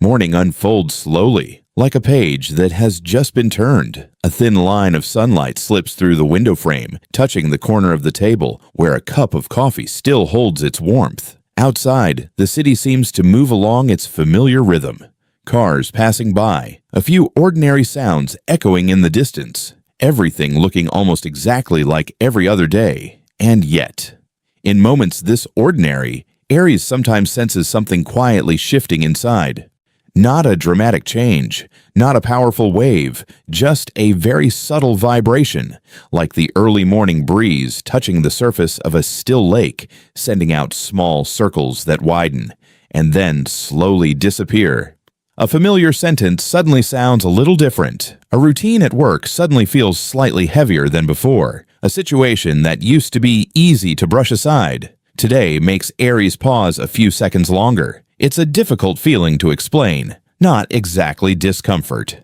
Morning unfolds slowly, like a page that has just been turned. A thin line of sunlight slips through the window frame, touching the corner of the table where a cup of coffee still holds its warmth. Outside, the city seems to move along its familiar rhythm. Cars passing by, a few ordinary sounds echoing in the distance, everything looking almost exactly like every other day. And yet, in moments this ordinary, Aries sometimes senses something quietly shifting inside. Not a dramatic change, not a powerful wave, just a very subtle vibration, like the early morning breeze touching the surface of a still lake, sending out small circles that widen, and then slowly disappear. A familiar sentence suddenly sounds a little different. A routine at work suddenly feels slightly heavier than before. A situation that used to be easy to brush aside today makes Aries pause a few seconds longer. It's a difficult feeling to explain, not exactly discomfort.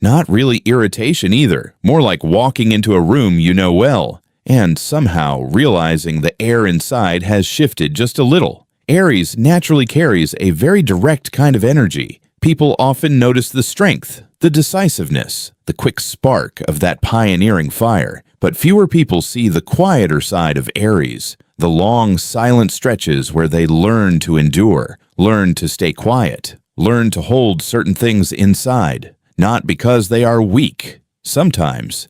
Not really irritation either, more like walking into a room you know well, and somehow realizing the air inside has shifted just a little. Aries naturally carries a very direct kind of energy. People often notice the strength, the decisiveness, the quick spark of that pioneering fire, but fewer people see the quieter side of Aries, the long, silent stretches where they learn to endure, learn to stay quiet, learn to hold certain things inside, not because they are weak. Sometimes,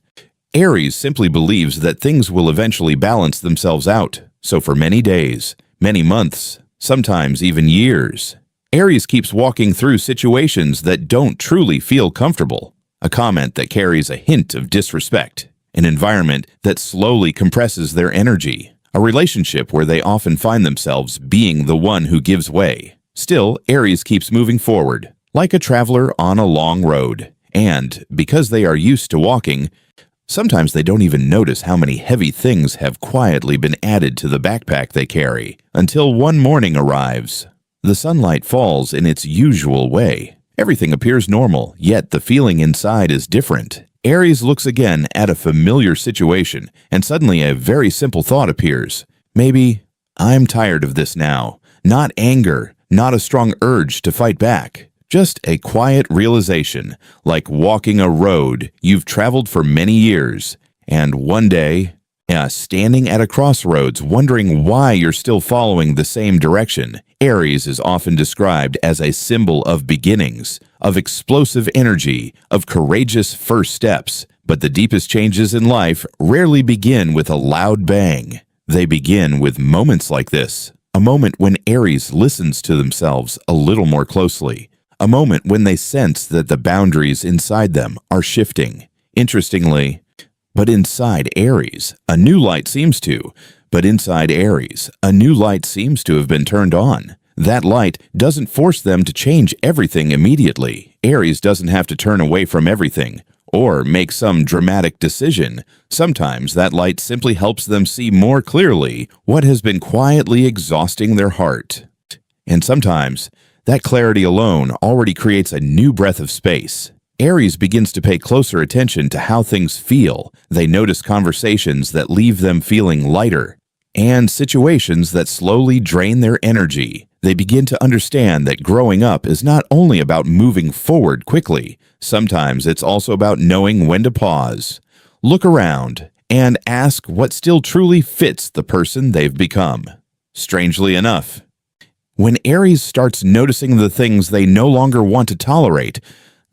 Aries simply believes that things will eventually balance themselves out, so for many days, many months, sometimes even years, Aries keeps walking through situations that don't truly feel comfortable, a comment that carries a hint of disrespect, an environment that slowly compresses their energy, a relationship where they often find themselves being the one who gives way. Still, Aries keeps moving forward, like a traveler on a long road. And because they are used to walking, sometimes they don't even notice how many heavy things have quietly been added to the backpack they carry, until one morning arrives. The sunlight falls in its usual way. Everything appears normal, yet the feeling inside is different. Aries looks again at a familiar situation, and suddenly a very simple thought appears. Maybe, I'm tired of this now. Not anger, not a strong urge to fight back. Just a quiet realization, like walking a road you've traveled for many years, and one day, standing at a crossroads wondering why you're still following the same direction. Aries is often described as a symbol of beginnings, of explosive energy, of courageous first steps. But the deepest changes in life rarely begin with a loud bang. They begin with moments like this. A moment when Aries listens to themselves a little more closely. A moment when they sense that the boundaries inside them are shifting. Interestingly, but inside Aries, a new light seems to have been turned on. That light doesn't force them to change everything immediately. Aries doesn't have to turn away from everything or make some dramatic decision. Sometimes that light simply helps them see more clearly what has been quietly exhausting their heart. And sometimes that clarity alone already creates a new breath of space. Aries begins to pay closer attention to how things feel. They notice conversations that leave them feeling lighter and situations that slowly drain their energy. They begin to understand that growing up is not only about moving forward quickly. Sometimes it's also about knowing when to pause, look around, and ask what still truly fits the person they've become. Strangely enough, when Aries starts noticing the things they no longer want to tolerate,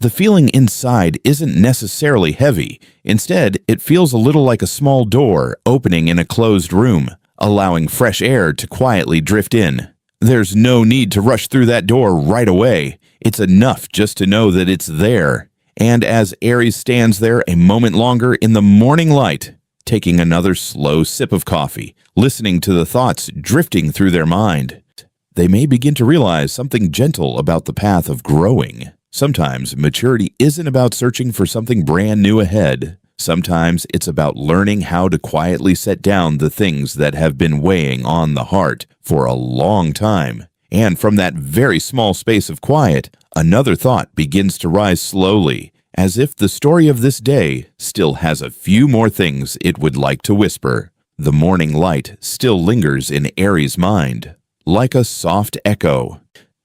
the feeling inside isn't necessarily heavy. Instead, it feels a little like a small door opening in a closed room, allowing fresh air to quietly drift in. There's no need to rush through that door right away. It's enough just to know that it's there. And as Aries stands there a moment longer in the morning light, taking another slow sip of coffee, listening to the thoughts drifting through their mind, they may begin to realize something gentle about the path of growing. Sometimes maturity isn't about searching for something brand new ahead. Sometimes it's about learning how to quietly set down the things that have been weighing on the heart for a long time. And from that very small space of quiet, another thought begins to rise slowly, as if the story of this day still has a few more things it would like to whisper. The morning light still lingers in Aries' mind, like a soft echo.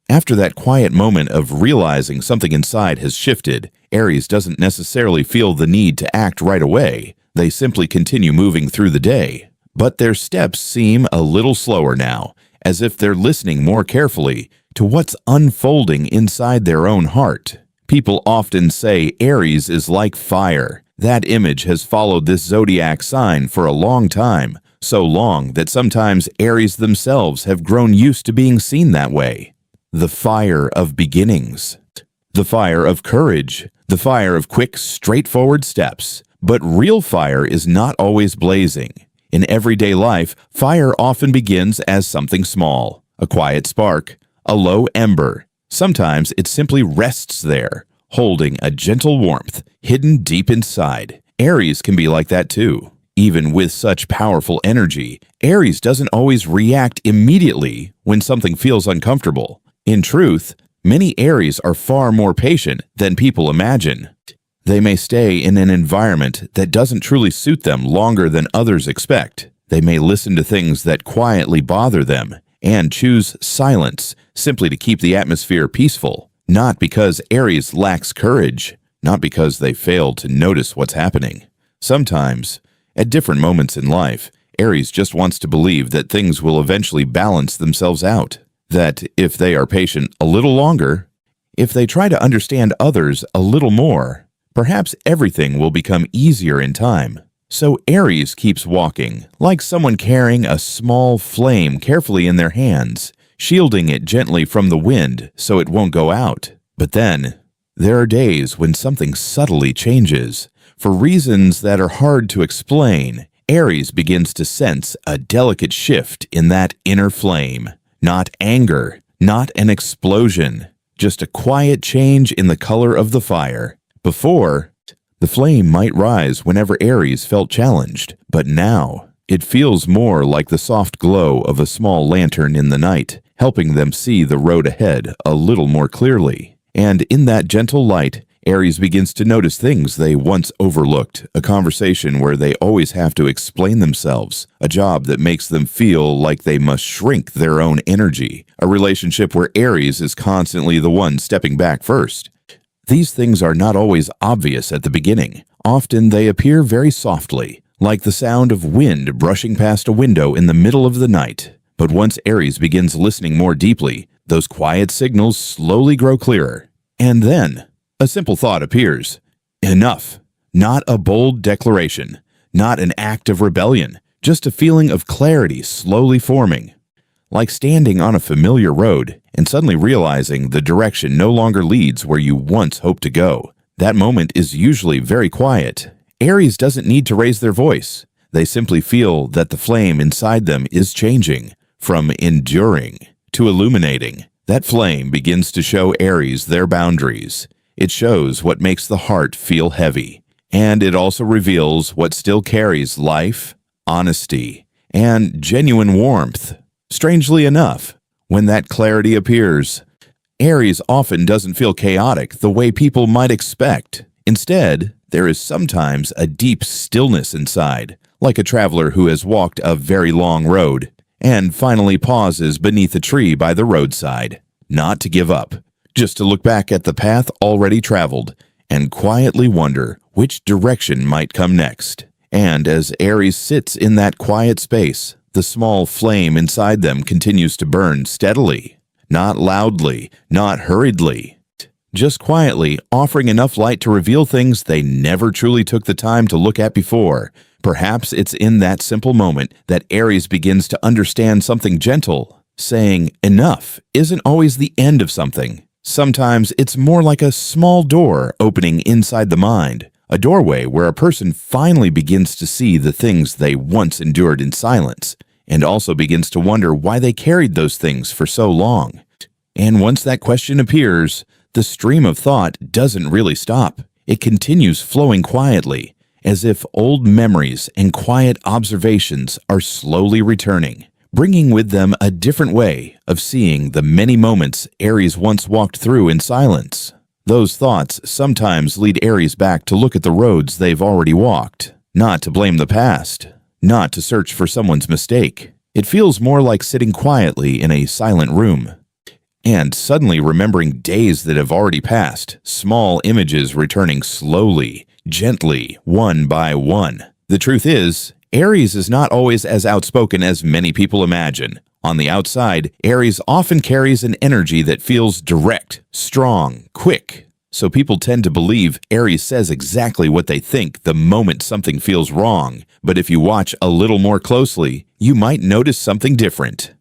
After that quiet moment of realizing something inside has shifted, Aries doesn't necessarily feel the need to act right away. They simply continue moving through the day. But their steps seem a little slower now, as if they're listening more carefully to what's unfolding inside their own heart. People often say Aries is like fire. That image has followed this zodiac sign for a long time, so long that sometimes Aries themselves have grown used to being seen that way. The fire of beginnings. The fire of courage. The fire of quick, straightforward steps. But real fire is not always blazing. In everyday life, fire often begins as something small, a quiet spark, a low ember. Sometimes it simply rests there, holding a gentle warmth hidden deep inside. Aries can be like that too. Even with such powerful energy, Aries doesn't always react immediately when something feels uncomfortable. In truth, many Aries are far more patient than people imagine. They may stay in an environment that doesn't truly suit them longer than others expect. They may listen to things that quietly bother them and choose silence simply to keep the atmosphere peaceful. Not because Aries lacks courage, not because they fail to notice what's happening. Sometimes, at different moments in life, Aries just wants to believe that things will eventually balance themselves out. That if they are patient a little longer, if they try to understand others a little more, perhaps everything will become easier in time. So Aries keeps walking, like someone carrying a small flame carefully in their hands, shielding it gently from the wind so it won't go out. But then, there are days when something subtly changes. For reasons that are hard to explain, Aries begins to sense a delicate shift in that inner flame. Not anger, not an explosion, just a quiet change in the color of the fire. Before, the flame might rise whenever Aries felt challenged, but now it feels more like the soft glow of a small lantern in the night, helping them see the road ahead a little more clearly. And in that gentle light, Aries begins to notice things they once overlooked, a conversation where they always have to explain themselves, a job that makes them feel like they must shrink their own energy, a relationship where Aries is constantly the one stepping back first. These things are not always obvious at the beginning. Often they appear very softly, like the sound of wind brushing past a window in the middle of the night. But once Aries begins listening more deeply, those quiet signals slowly grow clearer. And then, a simple thought appears. Enough. Not a bold declaration, not an act of rebellion, just a feeling of clarity slowly forming. Like standing on a familiar road and suddenly realizing the direction no longer leads where you once hoped to go. That moment is usually very quiet. Aries doesn't need to raise their voice. They simply feel that the flame inside them is changing, from enduring to illuminating. That flame begins to show Aries their boundaries. It shows what makes the heart feel heavy, and it also reveals what still carries life, honesty, and genuine warmth. Strangely enough, when that clarity appears, Aries often doesn't feel chaotic the way people might expect. Instead, there is sometimes a deep stillness inside, like a traveler who has walked a very long road and finally pauses beneath a tree by the roadside, not to give up, just to look back at the path already traveled and quietly wonder which direction might come next. And as Aries sits in that quiet space, the small flame inside them continues to burn steadily, not loudly, not hurriedly, just quietly, offering enough light to reveal things they never truly took the time to look at before. Perhaps it's in that simple moment that Aries begins to understand something gentle. Saying enough isn't always the end of something. Sometimes it's more like a small door opening inside the mind, a doorway where a person finally begins to see the things they once endured in silence, and also begins to wonder why they carried those things for so long. And once that question appears, the stream of thought doesn't really stop. It continues flowing quietly, as if old memories and quiet observations are slowly returning, bringing with them a different way of seeing the many moments Aries once walked through in silence. Those thoughts sometimes lead Aries back to look at the roads they've already walked, not to blame the past, not to search for someone's mistake. It feels more like sitting quietly in a silent room, and suddenly remembering days that have already passed, small images returning slowly, gently, one by one. The truth is, Aries is not always as outspoken as many people imagine. On the outside, Aries often carries an energy that feels direct, strong, quick. So people tend to believe Aries says exactly what they think the moment something feels wrong. But if you watch a little more closely, you might notice something different.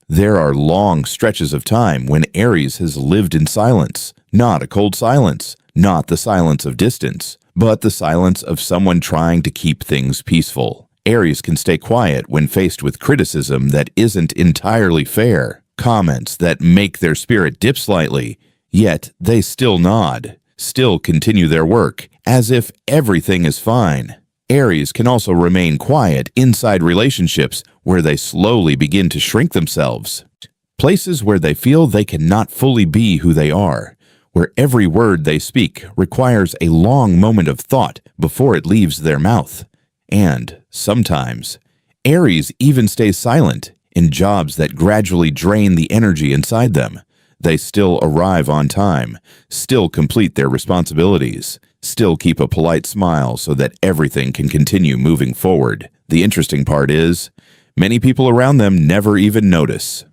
There are long stretches of time when Aries has lived in silence. Not a cold silence, not the silence of distance, but the silence of someone trying to keep things peaceful. Aries can stay quiet when faced with criticism that isn't entirely fair, comments that make their spirit dip slightly, yet they still nod, still continue their work, as if everything is fine. Aries can also remain quiet inside relationships where they slowly begin to shrink themselves. Places where they feel they cannot fully be who they are, where every word they speak requires a long moment of thought before it leaves their mouth. And, sometimes, Aries even stays silent in jobs that gradually drain the energy inside them. They still arrive on time, still complete their responsibilities, still keep a polite smile so that everything can continue moving forward. The interesting part is, many people around them never even notice.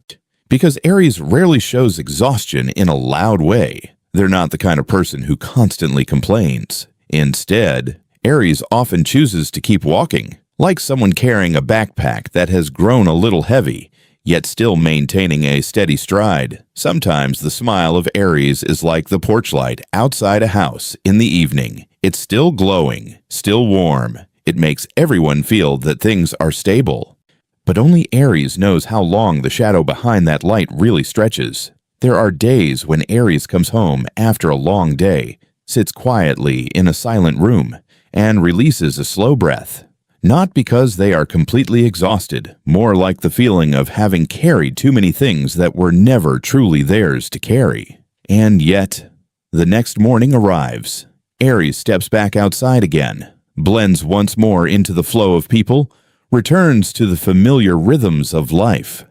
Because Aries rarely shows exhaustion in a loud way. They're not the kind of person who constantly complains. Instead, Aries often chooses to keep walking, like someone carrying a backpack that has grown a little heavy, yet still maintaining a steady stride. Sometimes the smile of Aries is like the porch light outside a house in the evening. It's still glowing, still warm. It makes everyone feel that things are stable. But only Aries knows how long the shadow behind that light really stretches. There are days when Aries comes home after a long day, sits quietly in a silent room, and releases a slow breath. Not because they are completely exhausted, more like the feeling of having carried too many things that were never truly theirs to carry. And yet, the next morning arrives. Aries steps back outside again, blends once more into the flow of people, returns to the familiar rhythms of life.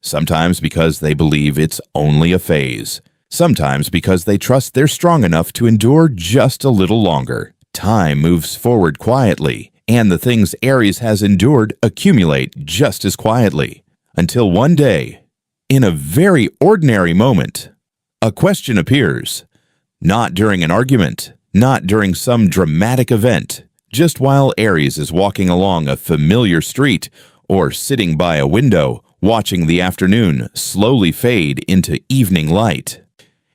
Sometimes because they believe it's only a phase. Sometimes because they trust they're strong enough to endure just a little longer. Time moves forward quietly, and the things Aries has endured accumulate just as quietly. Until one day, in a very ordinary moment, a question appears. Not during an argument, not during some dramatic event, just while Aries is walking along a familiar street or sitting by a window, watching the afternoon slowly fade into evening light.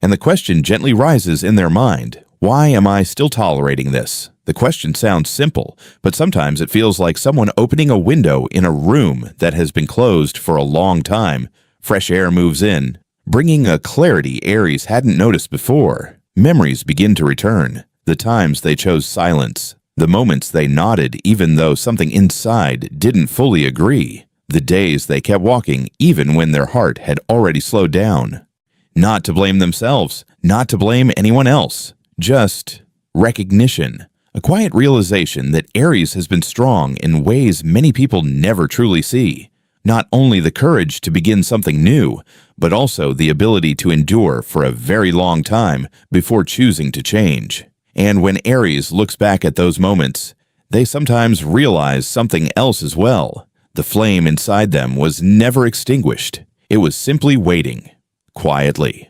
And the question gently rises in their mind. Why am I still tolerating this? The question sounds simple, but sometimes it feels like someone opening a window in a room that has been closed for a long time. Fresh air moves in, bringing a clarity Aries hadn't noticed before. Memories begin to return. The times they chose silence. The moments they nodded even though something inside didn't fully agree. The days they kept walking even when their heart had already slowed down. Not to blame themselves, not to blame anyone else. Just recognition, a quiet realization that Aries has been strong in ways many people never truly see. Not only the courage to begin something new, but also the ability to endure for a very long time before choosing to change. And when Aries looks back at those moments, they sometimes realize something else as well. The flame inside them was never extinguished. It was simply waiting, quietly,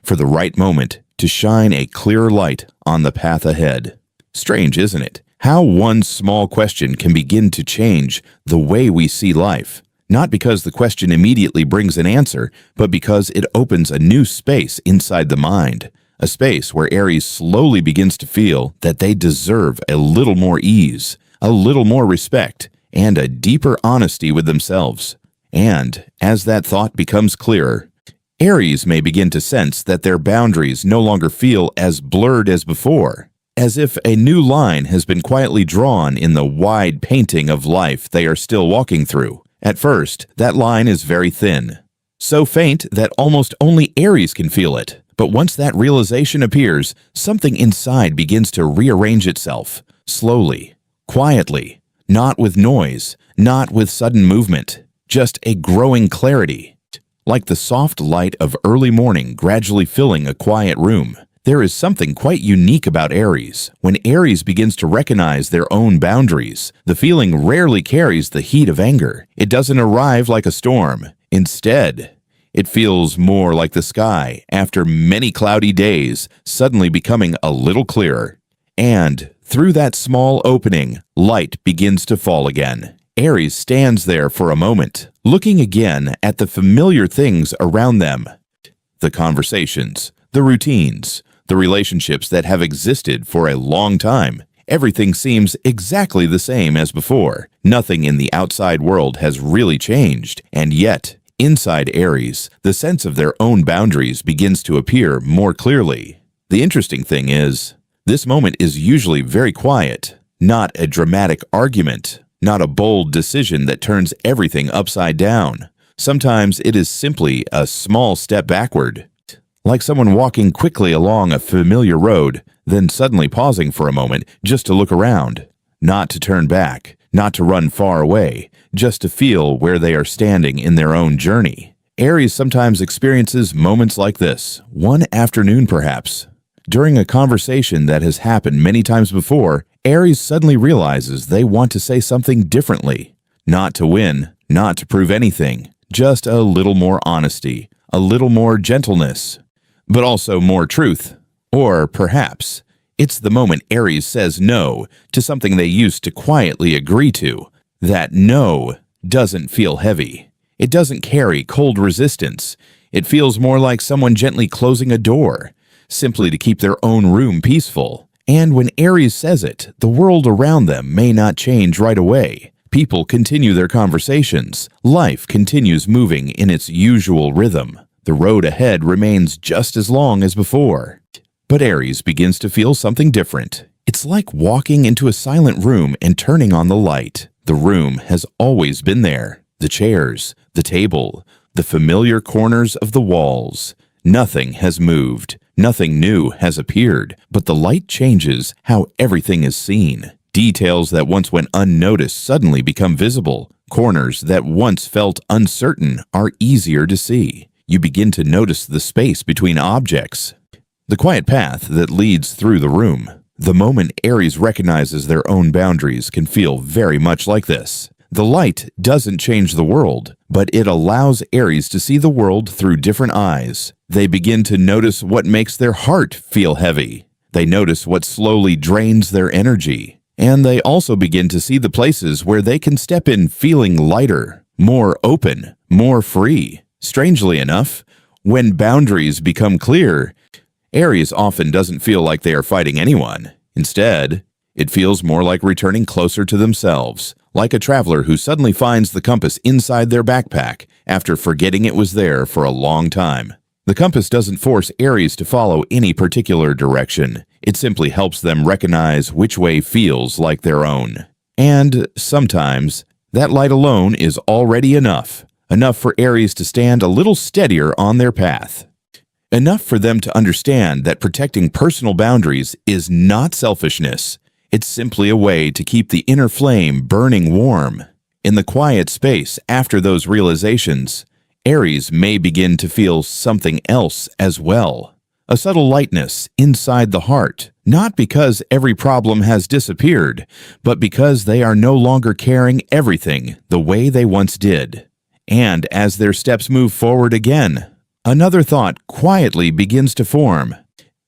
for the right moment to shine a clearer light on the path ahead. Strange, isn't it? How one small question can begin to change the way we see life. Not because the question immediately brings an answer, but because it opens a new space inside the mind. A space where Aries slowly begins to feel that they deserve a little more ease, a little more respect, and a deeper honesty with themselves. And as that thought becomes clearer, Aries may begin to sense that their boundaries no longer feel as blurred as before, as if a new line has been quietly drawn in the wide painting of life they are still walking through. At first, that line is very thin, so faint that almost only Aries can feel it. But once that realization appears, something inside begins to rearrange itself, slowly, quietly, not with noise, not with sudden movement, just a growing clarity. like the soft light of early morning gradually filling a quiet room. There is something quite unique about Aries. When Aries begins to recognize their own boundaries, the feeling rarely carries the heat of anger. It doesn't arrive like a storm. Instead, it feels more like the sky after many cloudy days suddenly becoming a little clearer. And through that small opening, light begins to fall again. Aries stands there for a moment, looking again at the familiar things around them. The conversations, the routines, the relationships that have existed for a long time. Everything seems exactly the same as before. Nothing in the outside world has really changed, and yet, inside Aries, the sense of their own boundaries begins to appear more clearly. The interesting thing is, this moment is usually very quiet, not a dramatic argument, not a bold decision that turns everything upside down. Sometimes it is simply a small step backward, like someone walking quickly along a familiar road, then suddenly pausing for a moment just to look around, not to turn back, not to run far away, just to feel where they are standing in their own journey. Aries sometimes experiences moments like this, one afternoon perhaps. During a conversation that has happened many times before, Aries suddenly realizes they want to say something differently. Not to win, not to prove anything, just a little more honesty, a little more gentleness, but also more truth. Or perhaps it's the moment Aries says no to something they used to quietly agree to. That no doesn't feel heavy. It doesn't carry cold resistance. It feels more like someone gently closing a door, simply to keep their own room peaceful. And when Aries says it, the world around them may not change right away. People continue their conversations. Life continues moving in its usual rhythm. The road ahead remains just as long as before. But Aries begins to feel something different. It's like walking into a silent room and turning on the light. The room has always been there. The chairs, the table, the familiar corners of the walls. Nothing has moved. Nothing new has appeared, but the light changes how everything is seen. Details that once went unnoticed suddenly become visible. Corners that once felt uncertain are easier to see. You begin to notice the space between objects, the quiet path that leads through the room. The moment Aries recognizes their own boundaries can feel very much like this. The light doesn't change the world, but it allows Aries to see the world through different eyes. They begin to notice what makes their heart feel heavy. They notice what slowly drains their energy. And they also begin to see the places where they can step in feeling lighter, more open, more free. Strangely enough, when boundaries become clear, Aries often doesn't feel like they are fighting anyone. Instead, it feels more like returning closer to themselves, like a traveler who suddenly finds the compass inside their backpack after forgetting it was there for a long time. The compass doesn't force Aries to follow any particular direction. It simply helps them recognize which way feels like their own. And sometimes, that light alone is already enough. Enough for Aries to stand a little steadier on their path. Enough for them to understand that protecting personal boundaries is not selfishness. It's simply a way to keep the inner flame burning warm. In the quiet space after those realizations, Aries may begin to feel something else as well. A subtle lightness inside the heart, not because every problem has disappeared, but because they are no longer carrying everything the way they once did. And as their steps move forward again, another thought quietly begins to form.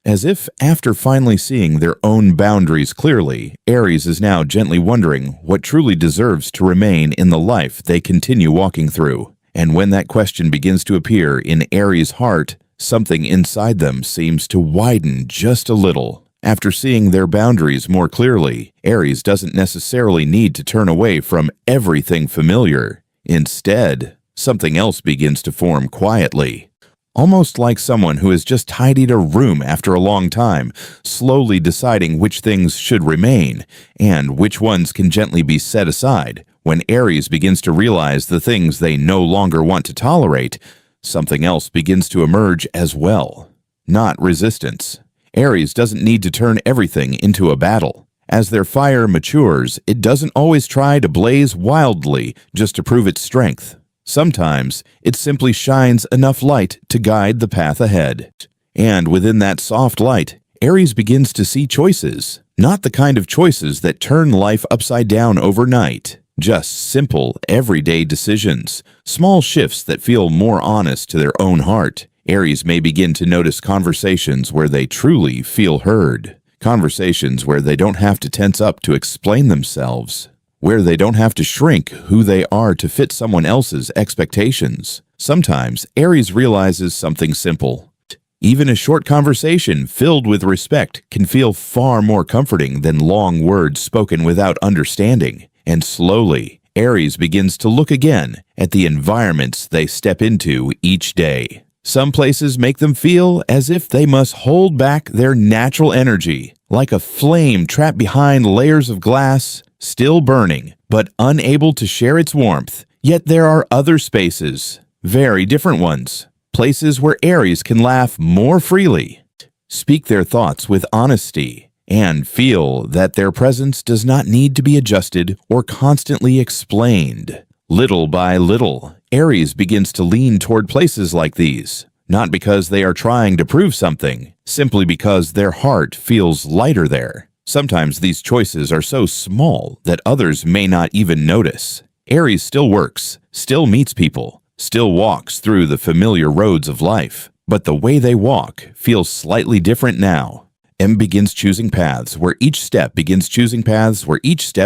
As if after finally seeing their own boundaries clearly, Aries is now gently wondering what truly deserves to remain in the life they continue walking through. And when that question begins to appear in Aries' heart, something inside them seems to widen just a little. After seeing their boundaries more clearly, Aries doesn't necessarily need to turn away from everything familiar. Instead, something else begins to form quietly. Almost like someone who has just tidied a room after a long time, slowly deciding which things should remain and which ones can gently be set aside. When Aries begins to realize the things they no longer want to tolerate, something else begins to emerge as well. Not resistance. Aries doesn't need to turn everything into a battle. As their fire matures, it doesn't always try to blaze wildly just to prove its strength. Sometimes it simply shines enough light to guide the path ahead. And within that soft light, Aries begins to see choices, not the kind of choices that turn life upside down overnight. Just simple, everyday decisions, small shifts that feel more honest to their own heart. Aries may begin to notice conversations where they truly feel heard. Conversations where they don't have to tense up to explain themselves. Where they don't have to shrink who they are to fit someone else's expectations. Sometimes Aries realizes something simple. Even a short conversation filled with respect can feel far more comforting than long words spoken without understanding. And slowly, Aries begins to look again at the environments they step into each day. Some places make them feel as if they must hold back their natural energy, like a flame trapped behind layers of glass, still burning, but unable to share its warmth. Yet there are other spaces, very different ones, places where Aries can laugh more freely, speak their thoughts with honesty, and feel that their presence does not need to be adjusted or constantly explained. Little by little, Aries begins to lean toward places like these, not because they are trying to prove something, simply because their heart feels lighter there. Sometimes these choices are so small that others may not even notice. Aries still works, still meets people, still walks through the familiar roads of life, but the way they walk feels slightly different now. Begins choosing paths where each step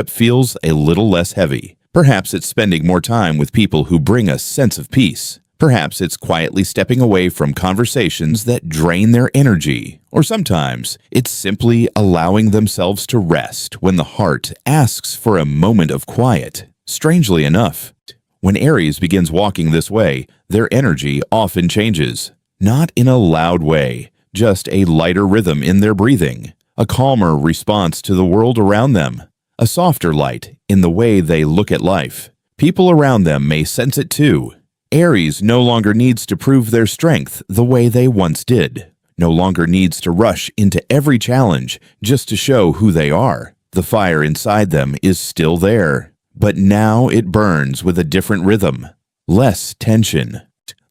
feels a little less heavy. Perhaps it's spending more time with people who bring a sense of peace. Perhaps it's quietly stepping away from conversations that drain their energy. Or sometimes it's simply allowing themselves to rest when the heart asks for a moment of quiet. Strangely enough, when Aries begins walking this way, their energy often changes. Not in a loud way, just a lighter rhythm in their breathing, a calmer response to the world around them, a softer light in the way they look at life. People around them may sense it too. Aries no longer needs to prove their strength the way they once did, no longer needs to rush into every challenge just to show who they are. The fire inside them is still there, but now it burns with a different rhythm, less tension,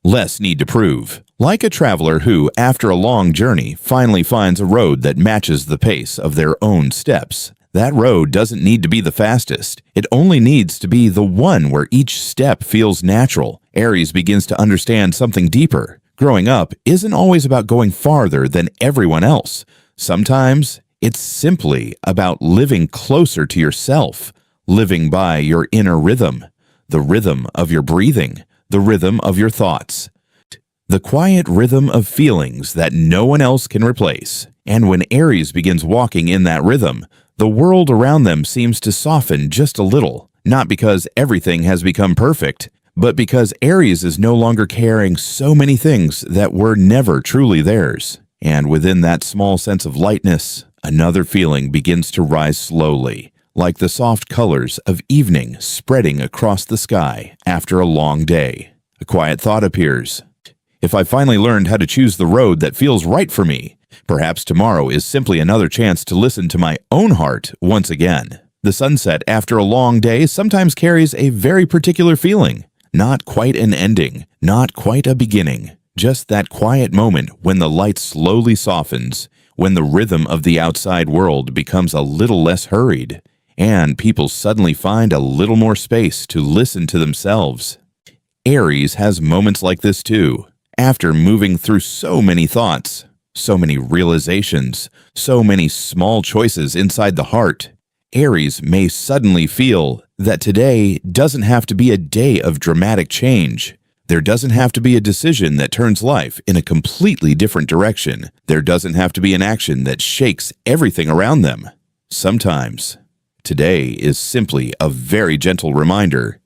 less need to prove. Like a traveler who, after a long journey, finally finds a road that matches the pace of their own steps. That road doesn't need to be the fastest. It only needs to be the one where each step feels natural. Aries begins to understand something deeper. Growing up isn't always about going farther than everyone else. Sometimes it's simply about living closer to yourself, living by your inner rhythm, the rhythm of your breathing, the rhythm of your thoughts. The quiet rhythm of feelings that no one else can replace. And when Aries begins walking in that rhythm, the world around them seems to soften just a little, not because everything has become perfect, but because Aries is no longer carrying so many things that were never truly theirs. And within that small sense of lightness, another feeling begins to rise slowly, like the soft colors of evening spreading across the sky after a long day. A quiet thought appears. If I finally learned how to choose the road that feels right for me, perhaps tomorrow is simply another chance to listen to my own heart once again. The sunset after a long day sometimes carries a very particular feeling. Not quite an ending, not quite a beginning. Just that quiet moment when the light slowly softens, when the rhythm of the outside world becomes a little less hurried, and people suddenly find a little more space to listen to themselves. Aries has moments like this too. After moving through so many thoughts, so many realizations, so many small choices inside the heart, Aries may suddenly feel that today doesn't have to be a day of dramatic change. There doesn't have to be a decision that turns life in a completely different direction. There doesn't have to be an action that shakes everything around them. Sometimes, today is simply a very gentle reminder.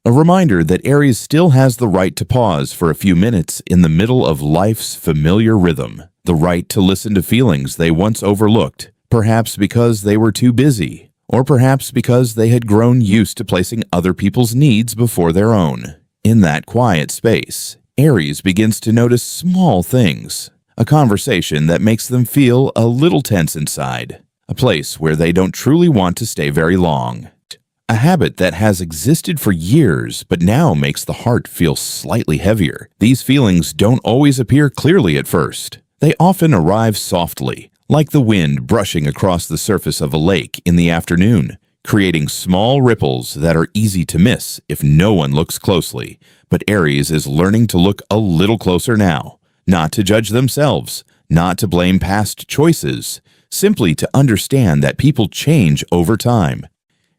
A reminder that Aries still has the right to pause for a few minutes in the middle of life's familiar rhythm, the right to listen to feelings they once overlooked, perhaps because they were too busy, or perhaps because they had grown used to placing other people's needs before their own. In that quiet space, Aries begins to notice small things, a conversation that makes them feel a little tense inside, a place where they don't truly want to stay very long, a habit that has existed for years but now makes the heart feel slightly heavier. These feelings don't always appear clearly at first. They often arrive softly, like the wind brushing across the surface of a lake in the afternoon, creating small ripples that are easy to miss if no one looks closely. But Aries is learning to look a little closer now, not to judge themselves, not to blame past choices, simply to understand that people change over time.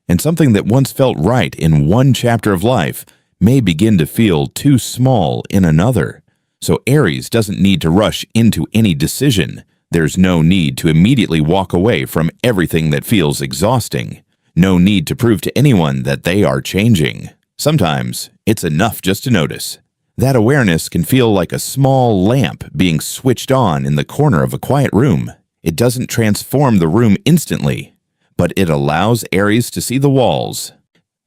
And something that once felt right in one chapter of life may begin to feel too small in another. So Aries doesn't need to rush into any decision. There's no need to immediately walk away from everything that feels exhausting. No need to prove to anyone that they are changing. Sometimes it's enough just to notice. That awareness can feel like a small lamp being switched on in the corner of a quiet room. It doesn't transform the room instantly, but it allows Aries to see the walls,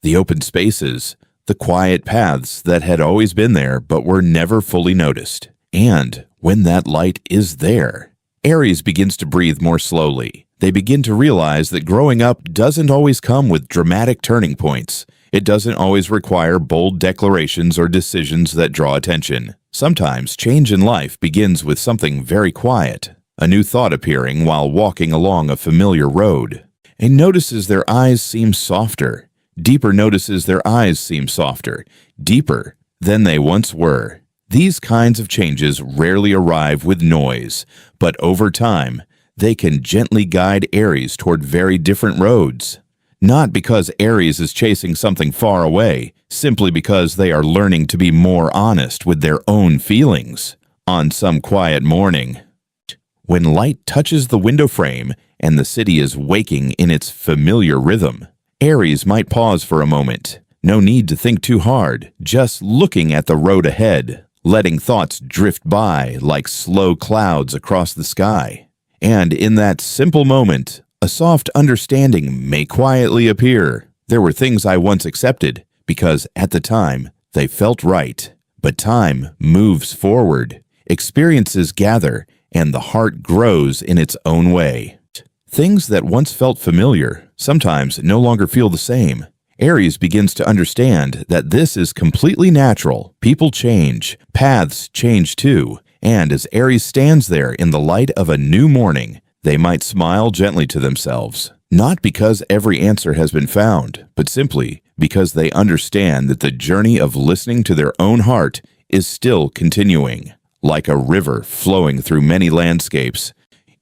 the open spaces, the quiet paths that had always been there but were never fully noticed. And when that light is there, Aries begins to breathe more slowly. They begin to realize that growing up doesn't always come with dramatic turning points. It doesn't always require bold declarations or decisions that draw attention. Sometimes change in life begins with something very quiet, a new thought appearing while walking along a familiar road. And notices their eyes seem softer. Deeper notices their eyes seem softer, deeper than they once were. These kinds of changes rarely arrive with noise, but over time, they can gently guide Aries toward very different roads. Not because Aries is chasing something far away, simply because they are learning to be more honest with their own feelings. On some quiet morning, when light touches the window frame and the city is waking in its familiar rhythm, Aries might pause for a moment. No need to think too hard, just looking at the road ahead, letting thoughts drift by like slow clouds across the sky. And in that simple moment, a soft understanding may quietly appear. There were things I once accepted because at the time they felt right. But time moves forward, experiences gather, and the heart grows in its own way. Things that once felt familiar sometimes no longer feel the same. Aries begins to understand that this is completely natural. People change, paths change too, and as Aries stands there in the light of a new morning, they might smile gently to themselves, not because every answer has been found, but simply because they understand that the journey of listening to their own heart is still continuing. Like a river flowing through many landscapes,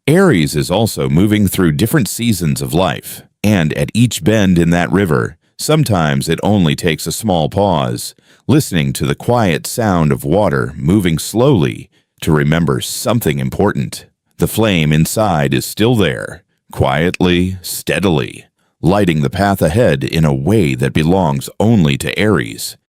Aries is also moving through different seasons of life, and at each bend in that river, sometimes it only takes a small pause, listening to the quiet sound of water moving slowly to remember something important. The flame inside is still there, quietly, steadily, lighting the path ahead in a way that belongs only to Aries.